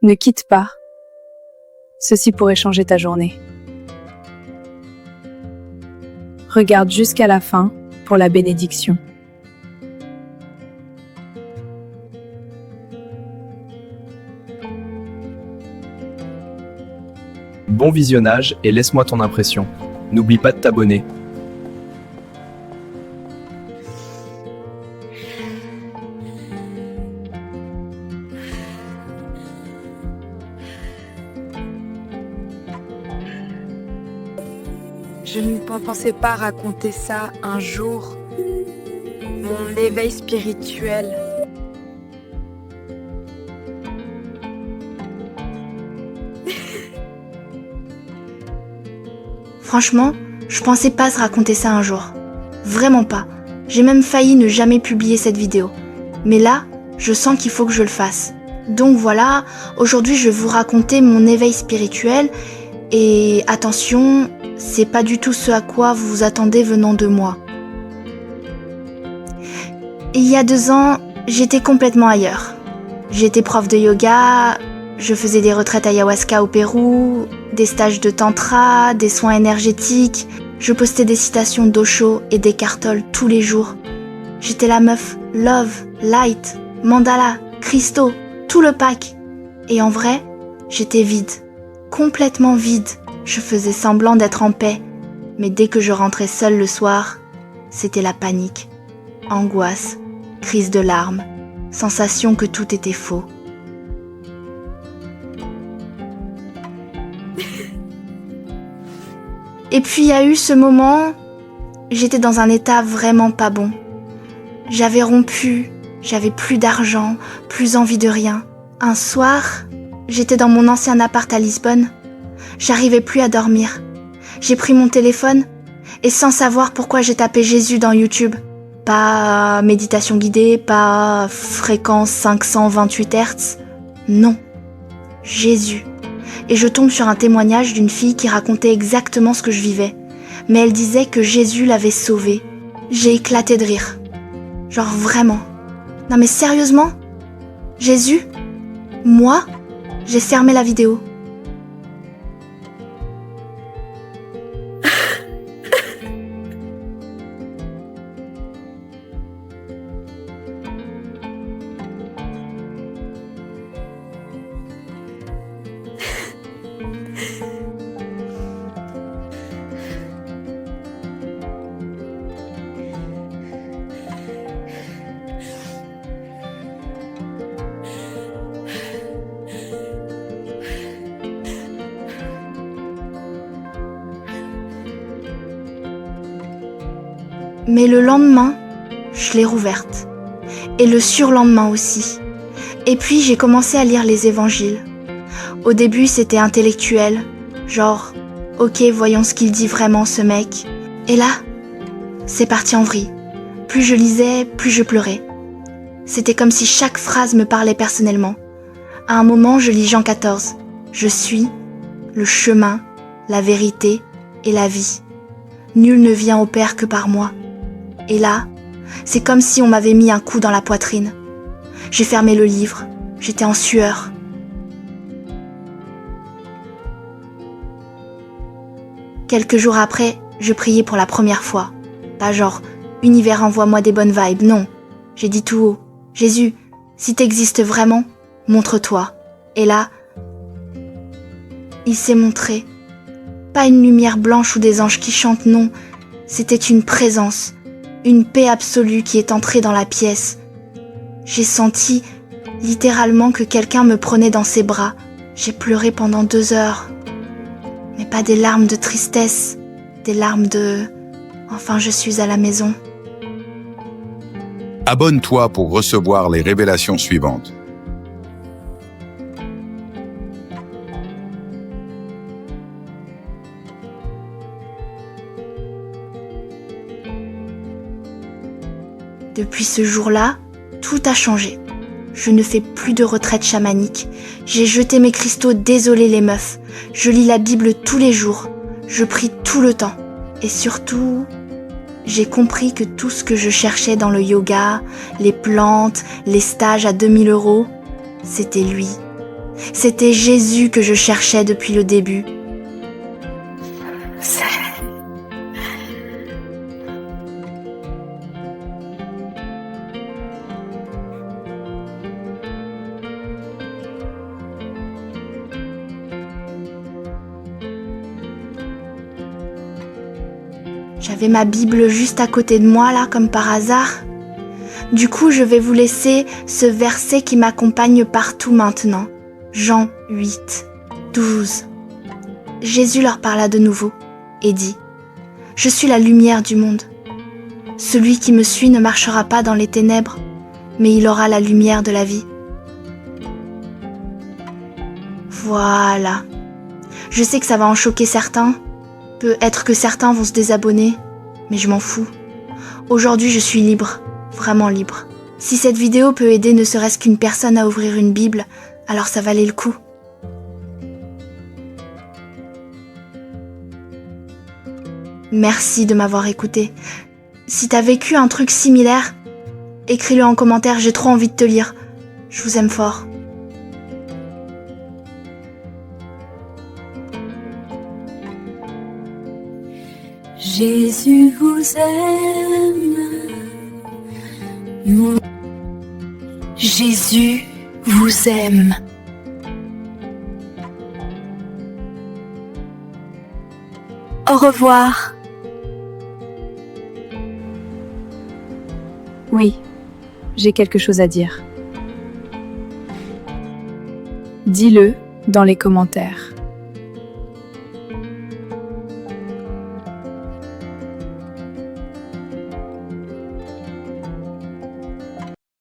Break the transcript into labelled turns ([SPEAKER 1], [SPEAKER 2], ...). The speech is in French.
[SPEAKER 1] Ne quitte pas. Ceci pourrait changer ta journée. Regarde jusqu'à la fin pour la bénédiction.
[SPEAKER 2] Bon visionnage et laisse-moi ton impression. N'oublie pas de t'abonner.
[SPEAKER 3] Je ne pensais pas raconter ça un jour. Mon éveil spirituel.
[SPEAKER 4] Franchement, je pensais pas se raconter ça un jour. Vraiment pas. J'ai même failli ne jamais publier cette vidéo. Mais là, je sens qu'il faut que je le fasse. Donc voilà, aujourd'hui je vais vous raconter mon éveil spirituel. Et attention, c'est pas du tout ce à quoi vous vous attendez venant de moi. Il y a 2 ans, j'étais complètement ailleurs. J'étais prof de yoga, je faisais des retraites ayahuasca au Pérou, des stages de tantra, des soins énergétiques, je postais des citations d'Osho et d'Eckhart Tolle tous les jours. J'étais la meuf love, light, mandala, cristaux, tout le pack. Et en vrai, j'étais vide, complètement vide. Je faisais semblant d'être en paix, mais dès que je rentrais seule le soir, c'était la panique, angoisse, crise de larmes, sensation que tout était faux. Et puis il y a eu ce moment, j'étais dans un état vraiment pas bon. J'avais rompu, j'avais plus d'argent, plus envie de rien. Un soir, j'étais dans mon ancien appart à Lisbonne. J'arrivais plus à dormir. J'ai pris mon téléphone et sans savoir pourquoi j'ai tapé Jésus dans YouTube. Pas méditation guidée, pas fréquence 528 Hz. Non, Jésus. Et je tombe sur un témoignage d'une fille qui racontait exactement ce que je vivais. Mais elle disait que Jésus l'avait sauvée. J'ai éclaté de rire. Genre vraiment. Non mais sérieusement ? Jésus ? Moi ? J'ai fermé la vidéo. Mais le lendemain, je l'ai rouverte. Et le surlendemain aussi. Et puis j'ai commencé à lire les évangiles. Au début, c'était intellectuel. Genre, ok, voyons ce qu'il dit vraiment ce mec. Et là, c'est parti en vrille. Plus je lisais, plus je pleurais. C'était comme si chaque phrase me parlait personnellement. À un moment, je lis Jean 14. Je suis le chemin, la vérité et la vie. Nul ne vient au Père que par moi. Et là, c'est comme si on m'avait mis un coup dans la poitrine. J'ai fermé le livre, j'étais en sueur. Quelques jours après, je priais pour la première fois. Pas genre, univers envoie-moi des bonnes vibes, non. J'ai dit tout haut, Jésus, si t'existes vraiment, montre-toi. Et là, il s'est montré. Pas une lumière blanche ou des anges qui chantent, non. C'était une présence. Une paix absolue qui est entrée dans la pièce. J'ai senti littéralement que quelqu'un me prenait dans ses bras. J'ai pleuré pendant 2 heures. Mais pas des larmes de tristesse, des larmes de « enfin je suis à la maison ».
[SPEAKER 5] Abonne-toi pour recevoir les révélations suivantes.
[SPEAKER 4] Depuis ce jour-là, tout a changé. Je ne fais plus de retraite chamanique. J'ai jeté mes cristaux, désolé les meufs. Je lis la Bible tous les jours. Je prie tout le temps. Et surtout, j'ai compris que tout ce que je cherchais dans le yoga, les plantes, les stages à 2000 €, c'était lui. C'était Jésus que je cherchais depuis le début. J'avais ma Bible juste à côté de moi, là, comme par hasard. Du coup, je vais vous laisser ce verset qui m'accompagne partout maintenant. Jean 8, 12. Jésus leur parla de nouveau et dit : « Je suis la lumière du monde. Celui qui me suit ne marchera pas dans les ténèbres, mais il aura la lumière de la vie. » Voilà. Je sais que ça va en choquer certains. Peut-être que certains vont se désabonner, mais je m'en fous. Aujourd'hui, je suis libre, vraiment libre. Si cette vidéo peut aider ne serait-ce qu'une personne à ouvrir une Bible, alors ça valait le coup. Merci de m'avoir écouté. Si t'as vécu un truc similaire, écris-le en commentaire, j'ai trop envie de te lire. Je vous aime fort.
[SPEAKER 3] Jésus vous aime. Jésus vous aime. Au revoir.
[SPEAKER 1] Oui, j'ai quelque chose à dire. Dis-le dans les commentaires.